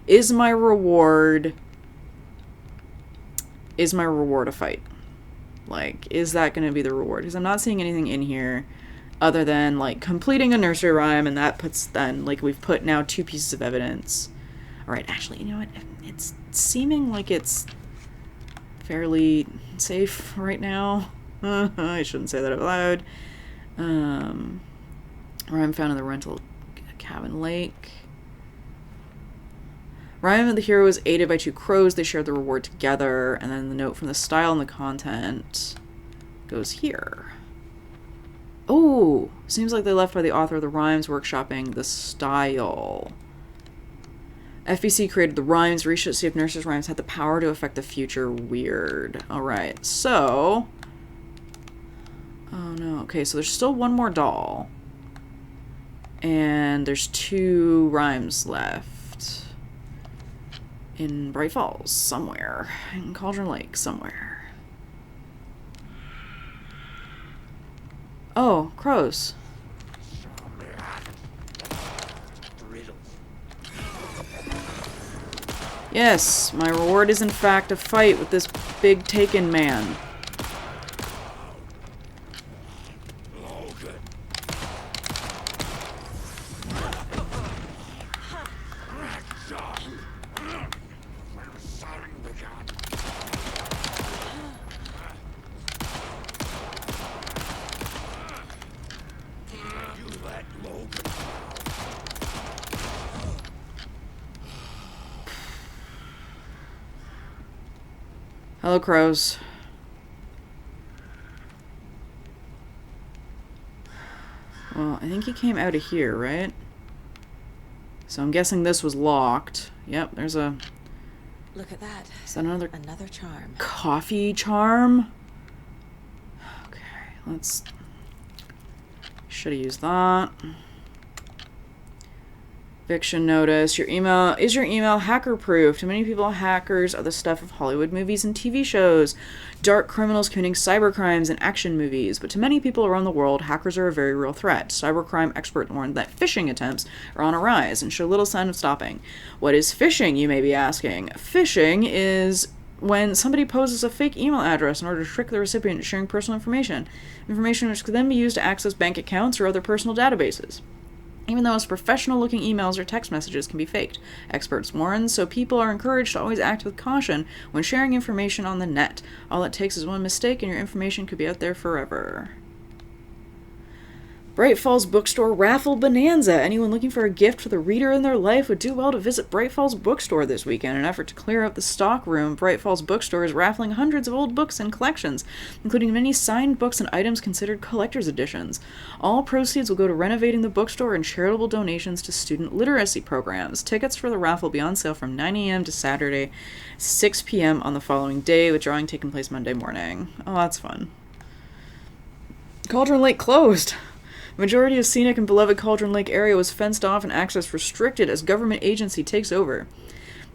Is my reward a fight? Like, is that going to be the reward? Because I'm not seeing anything in here other than, like, completing a nursery rhyme, and that puts then, like, we've put now 2 pieces of evidence. Alright, actually, you know what? It's seeming like it's fairly safe right now. I shouldn't say that out loud. Rhyme found in the rental cabin lake. Rhyme and the hero is aided by 2 crows. They share the reward together, and then the note from the style and the content goes here. Oh, seems like they left by the author of the rhymes workshopping the style. FBC created the rhymes. Research to see if Nurse's rhymes had the power to affect the future. Weird. Alright, so... Oh no. Okay, so there's still 1 more doll. And there's 2 rhymes left. In Bright Falls, somewhere. In Cauldron Lake, somewhere. Oh, crows. Yes, my reward is in fact a fight with this big taken man. Hello, crows. Well, I think he came out of here, right? So I'm guessing this was locked. Yep, there's a... Look at that. Is that another charm? Coffee charm? Okay, let's... Should have used that. Eviction notice. Your email hacker proof? To many people, hackers are the stuff of Hollywood movies and TV shows, dark criminals committing cybercrimes in action movies. But to many people around the world, hackers are a very real threat. Cybercrime experts warn that phishing attempts are on a rise and show little sign of stopping. What is phishing, you may be asking? Phishing is when somebody poses a fake email address in order to trick the recipient into sharing personal information which could then be used to access bank accounts or other personal databases. Even the most professional-looking emails or text messages can be faked, experts warn, so people are encouraged to always act with caution when sharing information on the net. All it takes is one mistake and your information could be out there forever. Bright Falls Bookstore Raffle Bonanza. Anyone looking for a gift for the reader in their life would do well to visit Bright Falls Bookstore this weekend. In an effort to clear out the stock room, Bright Falls Bookstore is raffling hundreds of old books and collections, including many signed books and items considered collector's editions. All proceeds will go to renovating the bookstore and charitable donations to student literacy programs. Tickets for the raffle will be on sale from 9 a.m. to Saturday, 6 p.m. on the following day, with drawing taking place Monday morning. Oh, that's fun. Cauldron Lake closed. The majority of scenic and beloved Cauldron Lake area was fenced off and access restricted as government agency takes over.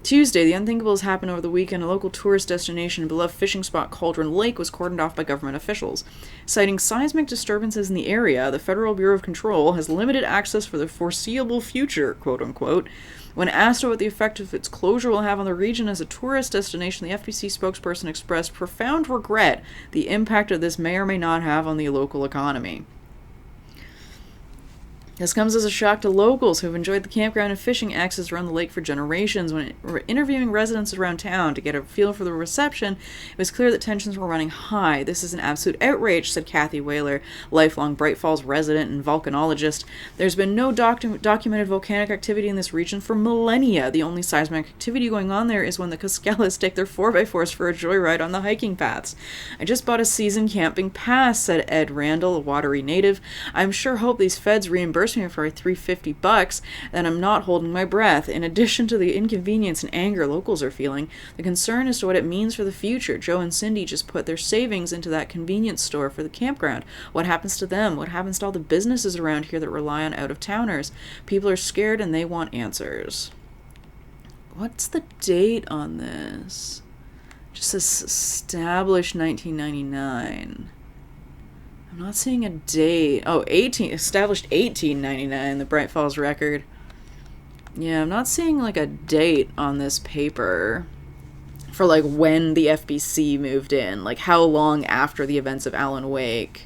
Tuesday, the unthinkable has happened over the weekend. A local tourist destination and beloved fishing spot Cauldron Lake was cordoned off by government officials. Citing seismic disturbances in the area, the Federal Bureau of Control has limited access for the foreseeable future, quote-unquote. When asked what the effect of its closure will have on the region as a tourist destination, the FBC spokesperson expressed profound regret the impact of this may or may not have on the local economy. This comes as a shock to locals who have enjoyed the campground and fishing access around the lake for generations. When interviewing residents around town to get a feel for the reception, it was clear that tensions were running high. "This is an absolute outrage," said Kathy Whaler, lifelong Bright Falls resident and volcanologist. "There's been no documented volcanic activity in this region for millennia. The only seismic activity going on there is when the Caskellas take their 4x4s for a joyride on the hiking paths." "I just bought a season camping pass," said Ed Randall, a Watery native. "I'm sure hope these feds reimburse me for $350, then I'm not holding my breath." In addition to the inconvenience and anger locals are feeling, the concern as to what it means for the future. Joe and Cindy just put their savings into that convenience store for the campground. What happens to them? What happens to all the businesses around here that rely on out-of-towners? People are scared and they want answers. What's the date on this? Just says established 1999. I'm not seeing a date. Oh, established 1899, the Bright Falls record. Yeah, I'm not seeing like a date on this paper for like when the FBC moved in. Like how long after the events of Alan Wake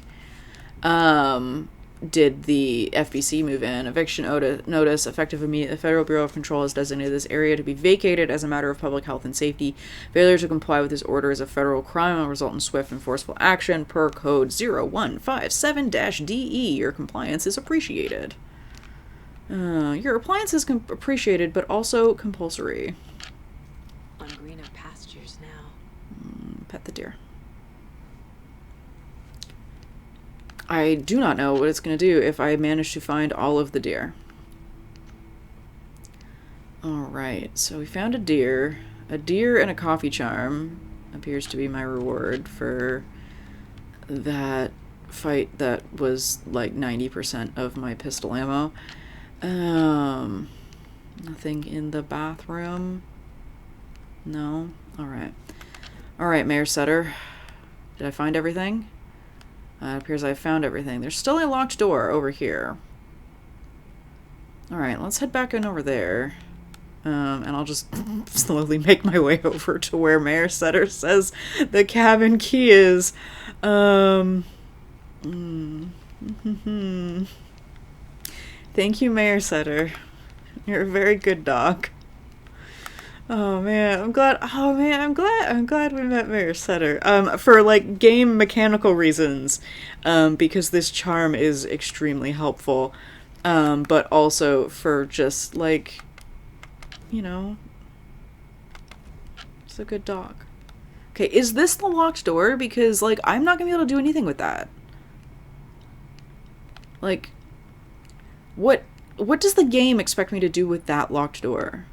did the FBC move in. Eviction notice effective immediately. The Federal Bureau of Control has designated this area to be vacated as a matter of public health and safety. Failure to comply with this order is a federal crime and will result in swift and forceful action per code 0157-DE. Your compliance is appreciated. Your appliance is appreciated, but also compulsory. On greener pastures now. Pet the deer. I do not know what it's going to do if I manage to find all of the deer. Alright, so we found a deer. A deer and a coffee charm appears to be my reward for that fight that was like 90% of my pistol ammo. Nothing in the bathroom. No? Alright. Alright, Mayor Sutter. Did I find everything? It appears I found everything. There's still a locked door over here. Alright, let's head back in over there. And I'll just slowly make my way over to where Mayor Sutter says the cabin key is. Thank you, Mayor Sutter. You're a very good dog. Oh man, I'm glad we met Mayor Sutter. For like game mechanical reasons, because this charm is extremely helpful, but also for just like, you know, it's a good dog. Okay, is this the locked door? Because like I'm not gonna be able to do anything with that. Like, what does the game expect me to do with that locked door?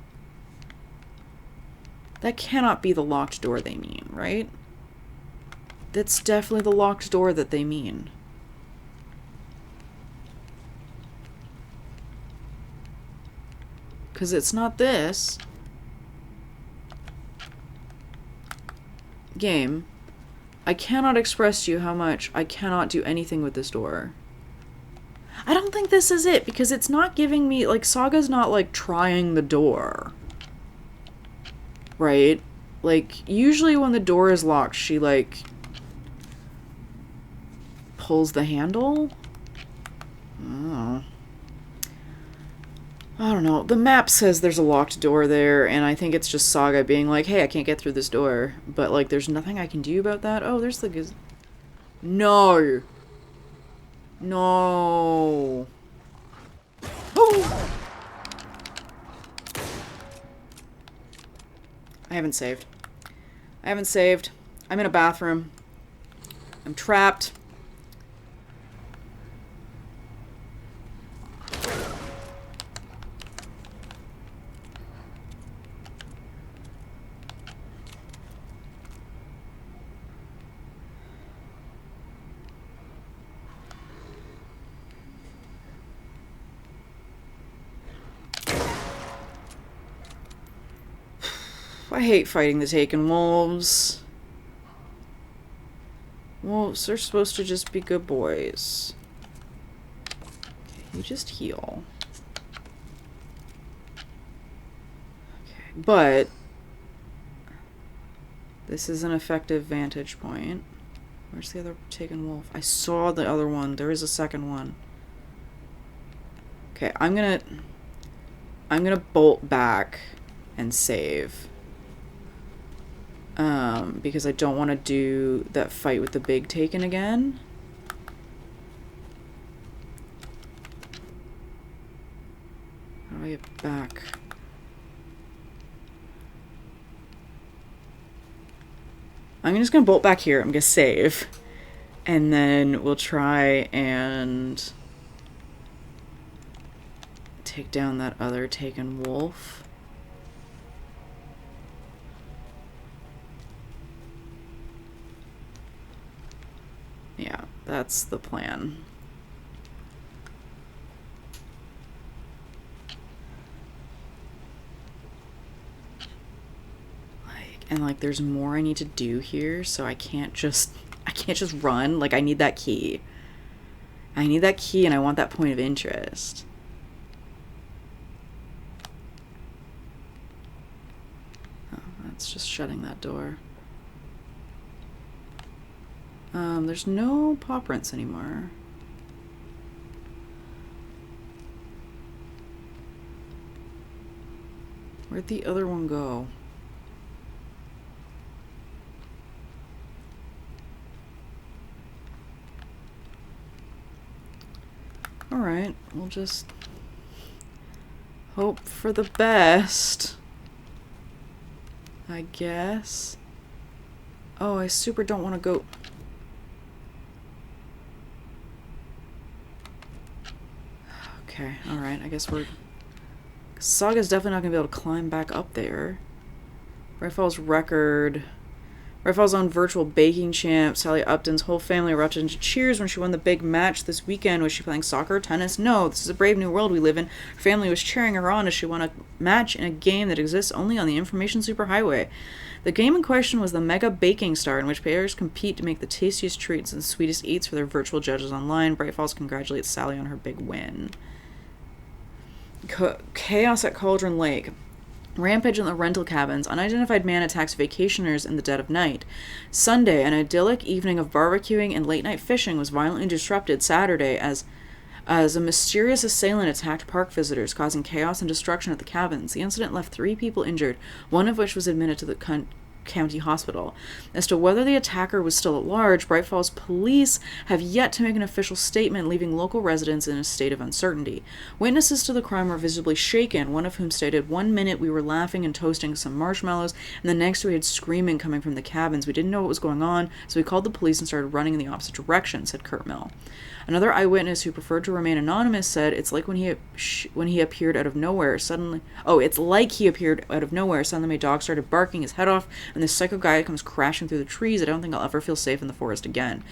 That cannot be the locked door they mean, right? That's definitely the locked door that they mean. Because it's not this. Game, I cannot express to you how much I cannot do anything with this door. I don't think this is it, because it's not giving me, like, Saga's not, like, trying the door. Right? Like, usually when the door is locked, she, like, pulls the handle? Oh. I don't know. The map says there's a locked door there, and I think it's just Saga being like, hey, I can't get through this door. But, like, there's nothing I can do about that. Oh, there's the... No! No! Oh! I haven't saved. I'm in a bathroom. I'm trapped. I hate fighting the Taken Wolves. Wolves are supposed to just be good boys. Okay, you just heal. Okay, but this is an effective vantage point. Where's the other Taken Wolf? I saw the other one. There is a second one. Okay, I'm gonna bolt back and save. Because I don't want to do that fight with the big taken again. How do I get back? I'm just gonna bolt back here. I'm gonna save. And then we'll try and take down that other taken wolf. Yeah, that's the plan. And there's more I need to do here, so I can't just run. Like, I need that key. I need that key, and I want that point of interest. Oh, that's just shutting that door. There's no paw prints anymore. Where'd the other one go? Alright, we'll just hope for the best, I guess. Oh, I super don't want to go. Okay, alright, I guess we're... Saga's definitely not going to be able to climb back up there. Rayfall's record... Rayfall's own virtual baking champ, Sally Upton's whole family erupted into cheers when she won the big match this weekend. Was she playing soccer or tennis? No, this is a brave new world we live in. Her family was cheering her on as she won a match in a game that exists only on the information superhighway. The game in question was the Mega Baking Star, in which players compete to make the tastiest treats and sweetest eats for their virtual judges online. Bright Falls congratulates Sally on her big win. Chaos at Cauldron Lake. Rampage in the rental cabins. Unidentified man attacks vacationers in the dead of night. Sunday, an idyllic evening of barbecuing and late-night fishing was violently disrupted Saturday as a mysterious assailant attacked park visitors, causing chaos and destruction at the cabins. The incident left 3 people injured, one of which was admitted to the county hospital. As to whether the attacker was still at large, Bright Falls police have yet to make an official statement, leaving local residents in a state of uncertainty. Witnesses to the crime were visibly shaken, one of whom stated, "1 minute we were laughing and toasting some marshmallows, and the next we had screaming coming from the cabins. We didn't know what was going on, so we called the police and started running in the opposite direction," said Kurt Mill. Another eyewitness who preferred to remain anonymous said, "It's like when he appeared out of nowhere, suddenly... Oh, it's like he appeared out of nowhere. Suddenly my dog started barking his head off, and this psycho guy comes crashing through the trees. I don't think I'll ever feel safe in the forest again."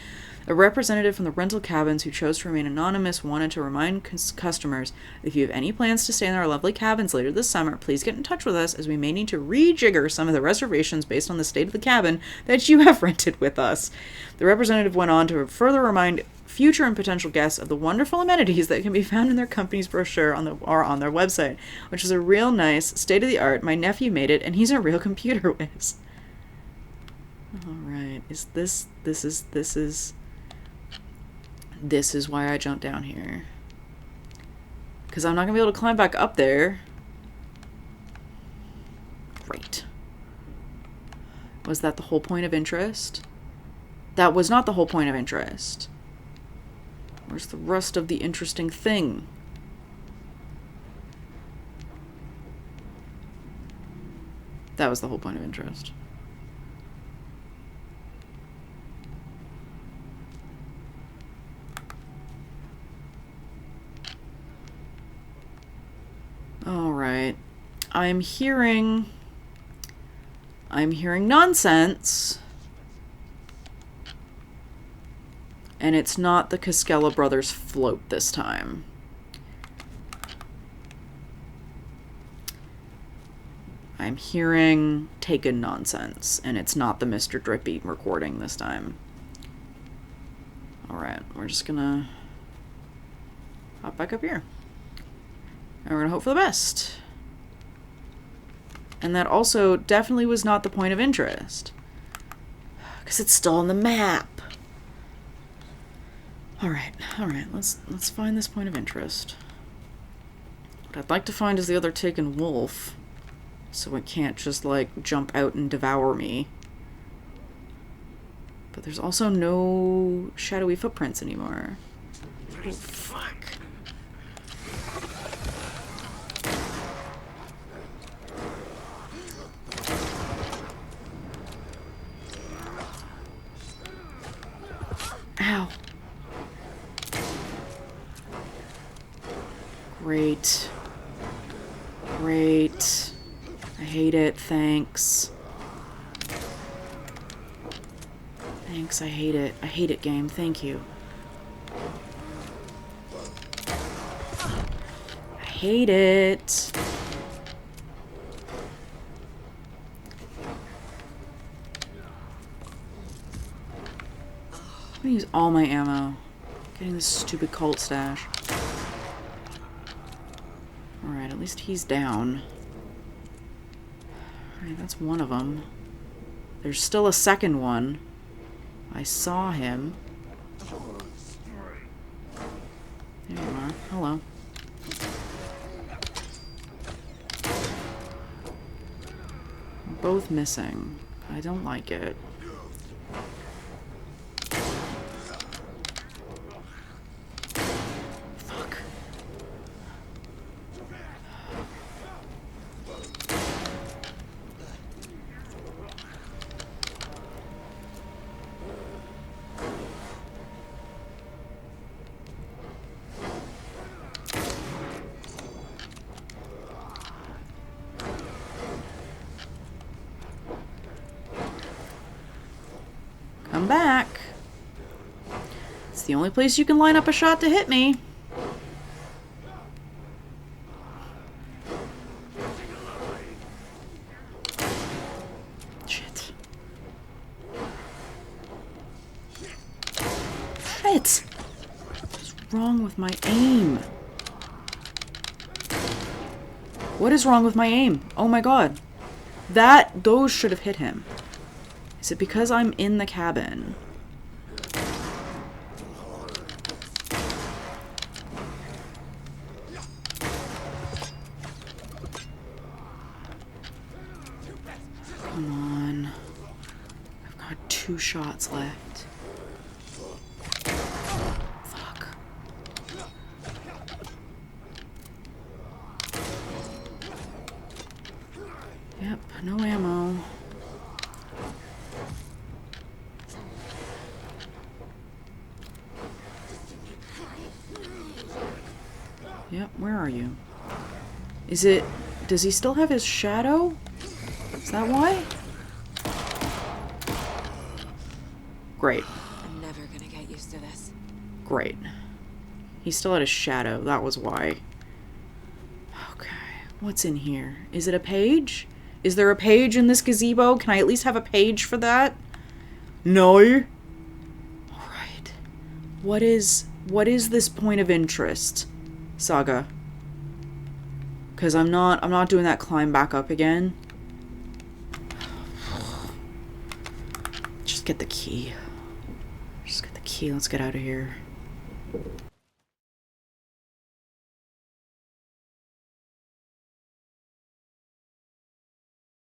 A representative from the rental cabins who chose to remain anonymous wanted to remind customers, "If you have any plans to stay in our lovely cabins later this summer, please get in touch with us, as we may need to rejigger some of the reservations based on the state of the cabin that you have rented with us." The representative went on to further remind future and potential guests of the wonderful amenities that can be found in their company's brochure on their website, which is a real nice, state-of-the-art. My nephew made it, and he's a real computer whiz. Alright, this is why I jumped down here. Because I'm not going to be able to climb back up there. Great. Was that the whole point of interest? That was not the whole point of interest. Where's the rest of the interesting thing? That was the whole point of interest. Alright. I'm hearing nonsense. And it's not the Cascella Brothers float this time. I'm hearing taken nonsense, and it's not the Mr. Drippy recording this time. Alright, we're just gonna hop back up here. And we're gonna hope for the best. And that also definitely was not the point of interest. Because it's still on the map. Alright, let's find this point of interest. What I'd like to find is the other taken wolf, so it can't just, like, jump out and devour me. But there's also no shadowy footprints anymore. Oh, fuck. Ow. Great. Great. I hate it. Thanks. Thanks, I hate it. I hate it, game. Thank you. I hate it. I'm gonna use all my ammo. Getting this stupid cult stash. Alright, at least he's down. Alright, that's one of them. There's still a second one. I saw him. There you are. Hello. Both missing. I don't like it. Fuck. Come back. It's the only place you can line up a shot to hit me. Shit. Shit! What's wrong with my aim? What is wrong with my aim? Oh my god. Those should have hit him. Is it because I'm in the cabin? Come on. I've got 2 shots left. Fuck. Yep, no ammo. Yep, where are you? Is it... Does he still have his shadow? Is that why? Great. I'm never gonna get used to this. Great. He still had his shadow. That was why. Okay. What's in here? Is it a page? Is there a page in this gazebo? Can I at least have a page for that? No. Alright. What is this point of interest, Saga? Because I'm not doing that climb back up again. Just get the key. Just get the key. Let's get out of here.